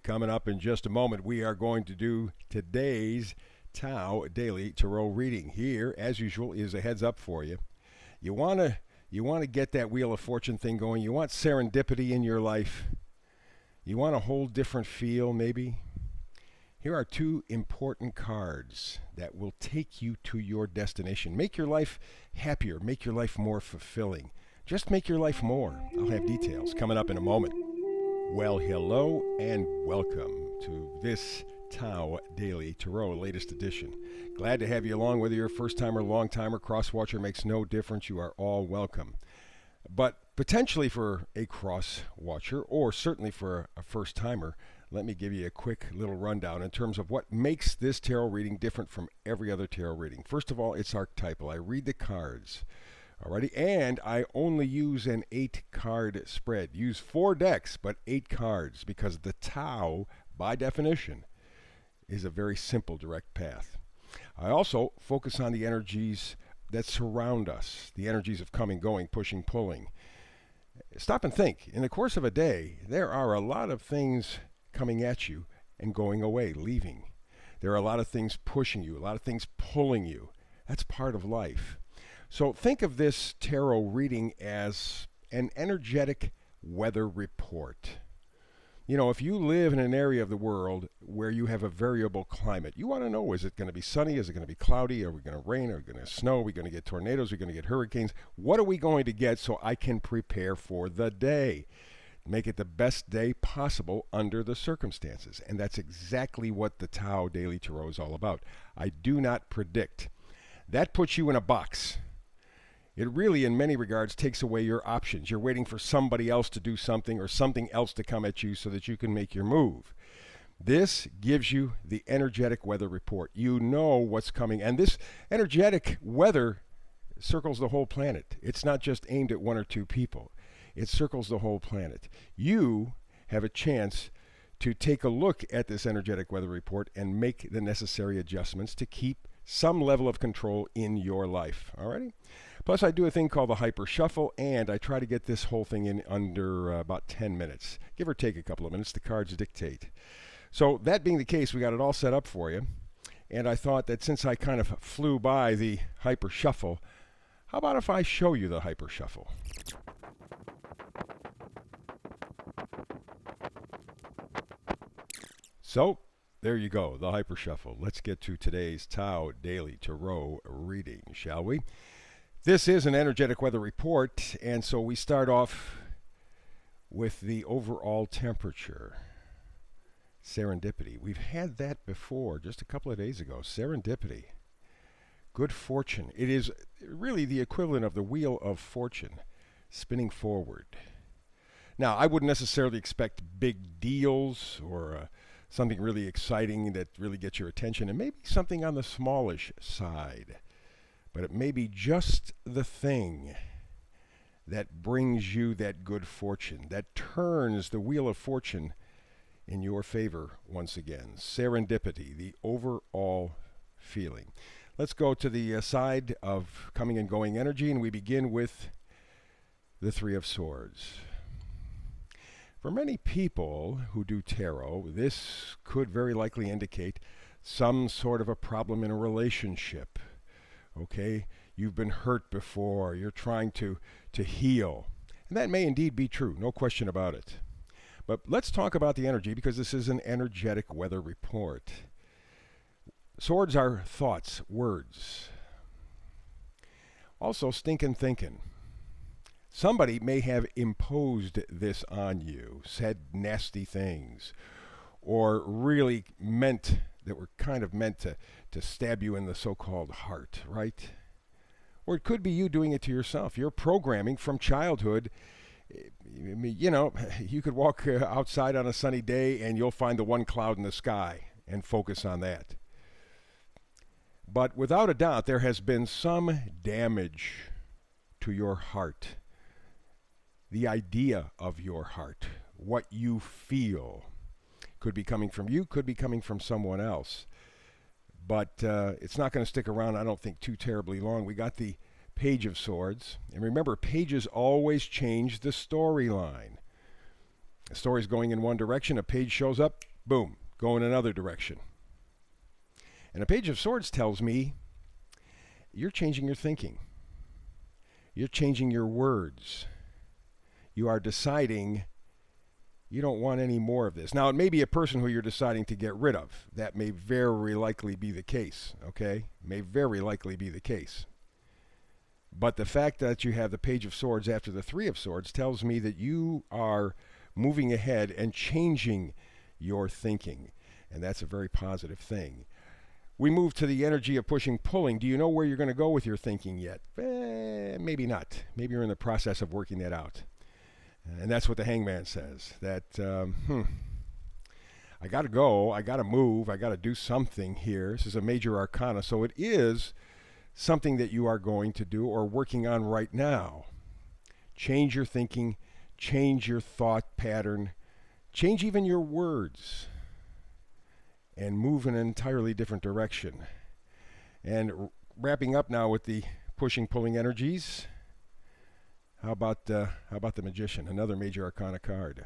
Coming up in just a moment, we are going to do today's Tao Daily Tarot reading. Here, as usual, is a heads up for you. You want to get that Wheel of Fortune thing going. You want serendipity in your life. You want a whole different feel, maybe. Here are two important cards that will take you to your destination. Make your life happier. Make your life more fulfilling. Just make your life more. I'll have details coming up in a moment. Well, hello and welcome to this Tao Daily Tarot, latest edition. Glad to have you along, whether you're a first-timer, long-timer, cross-watcher, makes no difference. You are all welcome. But potentially for a cross-watcher, or certainly for a first-timer, let me give you a quick little rundown in terms of what makes this tarot reading different from every other tarot reading. First of all, it's archetypal. I read the cards. Alrighty, and I only use an 8-card spread. Use 4 decks, but 8 cards, because the Tao, by definition, is a very simple, direct path. I also focus on the energies that surround us, the energies of coming, going, pushing, pulling. Stop and think. In the course of a day, there are a lot of things coming at you and going away, leaving. There are a lot of things pushing you, a lot of things pulling you. That's part of life. So think of this tarot reading as an energetic weather report. You know, if you live in an area of the world where you have a variable climate, you want to know, is it going to be sunny? Is it going to be cloudy? Are we going to rain? Are we going to snow? Are we going to get tornadoes? Are we going to get hurricanes? What are we going to get so I can prepare for the day? Make it the best day possible under the circumstances. And that's exactly what the Tao Daily Tarot is all about. I do not predict. That puts you in a box. It really, in many regards, takes away your options. You're waiting for somebody else to do something or something else to come at you so that you can make your move. This gives you the energetic weather report. You know what's coming. And this energetic weather circles the whole planet. It's not just aimed at 1 or 2 people. It circles the whole planet. You have a chance to take a look at this energetic weather report and make the necessary adjustments to keep some level of control in your life. Alrighty? Plus, I do a thing called the Hyper Shuffle, and I try to get this whole thing in under about 10 minutes. Give or take a couple of minutes. The cards dictate. So that being the case, we got it all set up for you. And I thought that since I kind of flew by the Hyper Shuffle, how about if I show you the Hyper Shuffle? So, there you go, the Hyper Shuffle. Let's get to today's Tao Daily Tarot reading, shall we? This is an energetic weather report, and so we start off with the overall temperature. Serendipity. We've had that before, just a couple of days ago. Serendipity. Good fortune. It is really the equivalent of the Wheel of Fortune, spinning forward. Now, I wouldn't necessarily expect big deals or something really exciting that really gets your attention, and maybe something on the smallish side. But it may be just the thing that brings you that good fortune, that turns the Wheel of Fortune in your favor once again. Serendipity, the overall feeling. Let's go to the side of coming and going energy, and we begin with the 3 of Swords. For many people who do tarot, this could very likely indicate some sort of a problem in a relationship. Okay, you've been hurt before, you're trying to heal. And that may indeed be true, no question about it. But let's talk about the energy, because this is an energetic weather report. Swords are thoughts, words. Also, stinking thinking. Somebody may have imposed this on you, said nasty things, or really were kind of meant to stab you in the so-called heart, right? Or it could be you doing it to yourself. Your programming from childhood, you know, you could walk outside on a sunny day and you'll find the one cloud in the sky and focus on that. But without a doubt, there has been some damage to your heart. The idea of your heart, what you feel. Could be coming from you, could be coming from someone else. But it's not going to stick around, I don't think, too terribly long. We got the Page of Swords. And remember, pages always change the storyline. The story's going in one direction, a page shows up, boom, go in another direction. And a Page of Swords tells me you're changing your thinking. You're changing your words. You are deciding you don't want any more of this. Now, it may be a person who you're deciding to get rid of. That may very likely be the case, okay? May very likely be the case. But the fact that you have the Page of Swords after the Three of Swords tells me that you are moving ahead and changing your thinking. And that's a very positive thing. We move to the energy of pushing, pulling. Do you know where you're going to go with your thinking yet? Maybe not. Maybe you're in the process of working that out. And that's what the Hangman says. That, I got to go. I got to move. I got to do something here. This is a major arcana. So it is something that you are going to do or working on right now. Change your thinking. Change your thought pattern. Change even your words. And move in an entirely different direction. And wrapping up now with the pushing, pulling energies. How about the Magician, another major arcana card?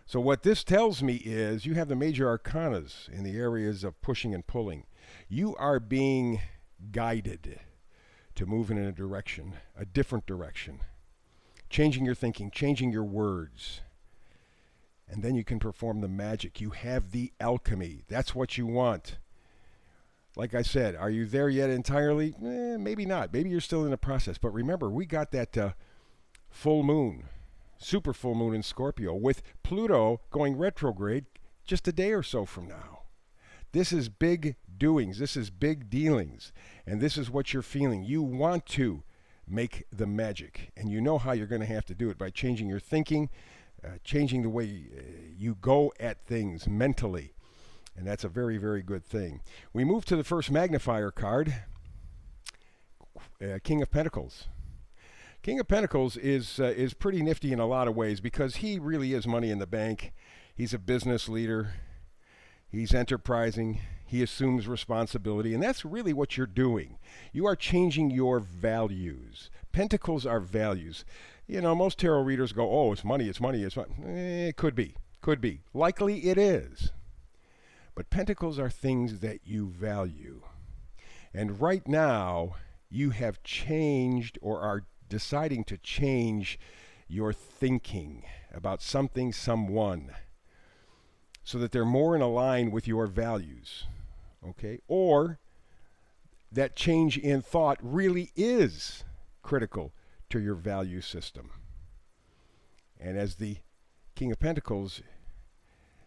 So what this tells me is you have the major arcanas in the areas of pushing and pulling. You are being guided to move in a direction, a different direction. Changing your thinking, changing your words. And then you can perform the magic. You have the alchemy. That's what you want. Like I said, are you there yet entirely? Maybe not. Maybe you're still in the process. But remember, we got that full moon, super full moon in Scorpio, with Pluto going retrograde just a day or so from now. This is big doings. This is big dealings. And this is what you're feeling. You want to make the magic. And you know how you're going to have to do it by changing your thinking, changing the way you go at things mentally. And that's a very, very good thing. We move to the first magnifier card, King of Pentacles. King of Pentacles is pretty nifty in a lot of ways because he really is money in the bank. He's a business leader. He's enterprising. He assumes responsibility. And that's really what you're doing. You are changing your values. Pentacles are values. You know, most tarot readers go, oh, it's money, it's money, it's money. It could be. Could be. Likely it is. But pentacles are things that you value. And right now, you have changed or are deciding to change your thinking about something, someone, so that they're more in line with your values. Okay? Or that change in thought really is critical to your value system. And as the King of Pentacles,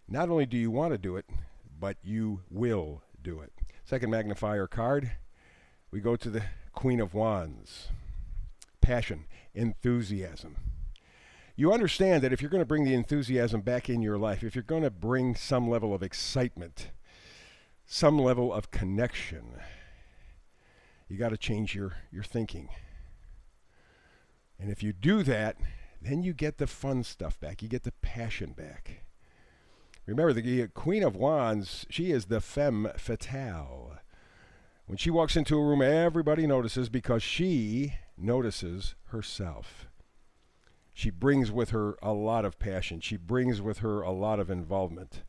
not only do you want to do it, but you will do it. Second magnifier card, we go to the Queen of Wands. Passion, enthusiasm. You understand that if you're going to bring the enthusiasm back in your life, if you're going to bring some level of excitement, some level of connection, you got to change your thinking. And if you do that, then you get the fun stuff back. You get the passion back. Remember, the Queen of Wands, she is the femme fatale. When she walks into a room, everybody notices because she notices herself. She brings with her a lot of passion. She brings with her a lot of involvement.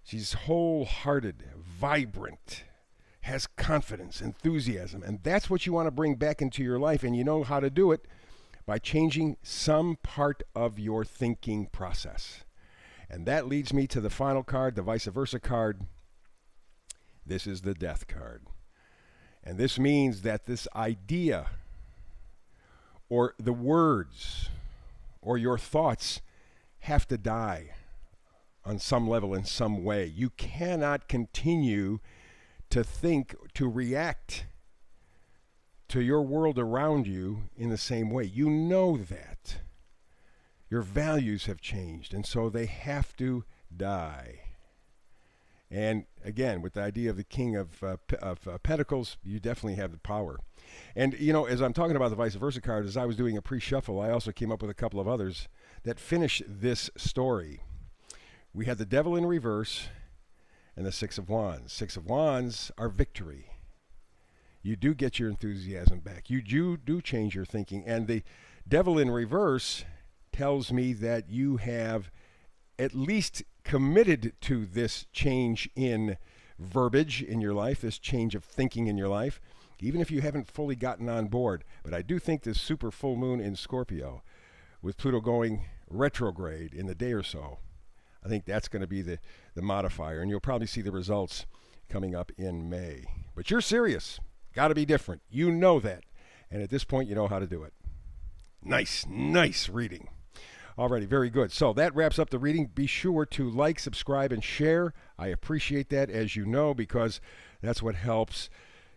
She's wholehearted, vibrant, has confidence, enthusiasm, and that's what you want to bring back into your life, and you know how to do it by changing some part of your thinking process. And that leads me to the final card, the vice versa card. This is the Death card. And this means that this idea or the words or your thoughts have to die on some level in some way. You cannot continue to think, to react to your world around you in the same way. You know that. Your values have changed, and so they have to die. And again, with the idea of the King of Pentacles, you definitely have the power. And, you know, as I'm talking about the vice versa card, as I was doing a pre-shuffle, I also came up with a couple of others that finish this story. We had the Devil in reverse and the Six of Wands. Six of Wands are victory. You do get your enthusiasm back. You do change your thinking. And the Devil in reverse tells me that you have at least committed to this change in verbiage in your life, this change of thinking in your life, even if you haven't fully gotten on board. But I do think this super full moon in Scorpio, with Pluto going retrograde in the day or so, I think that's going to be the modifier, and you'll probably see the results coming up in May. But you're serious. Got to be different. You know that. And at this point, you know how to do it. Nice reading. Alrighty, very good. So that wraps up the reading. Be sure to like, subscribe, and share. I appreciate that, as you know, because that's what helps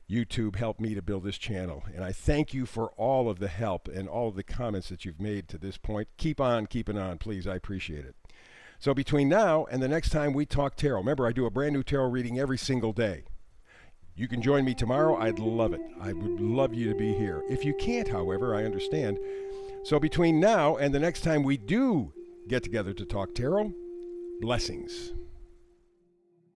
YouTube help me to build this channel. And I thank you for all of the help and all of the comments that you've made to this point. Keep on keeping on, please. I appreciate it. So between now and the next time we talk tarot, remember I do a brand new tarot reading every single day. You can join me tomorrow. I'd love it. I would love you to be here. If you can't, however, I understand. So between now and the next time we do get together to talk tarot, blessings.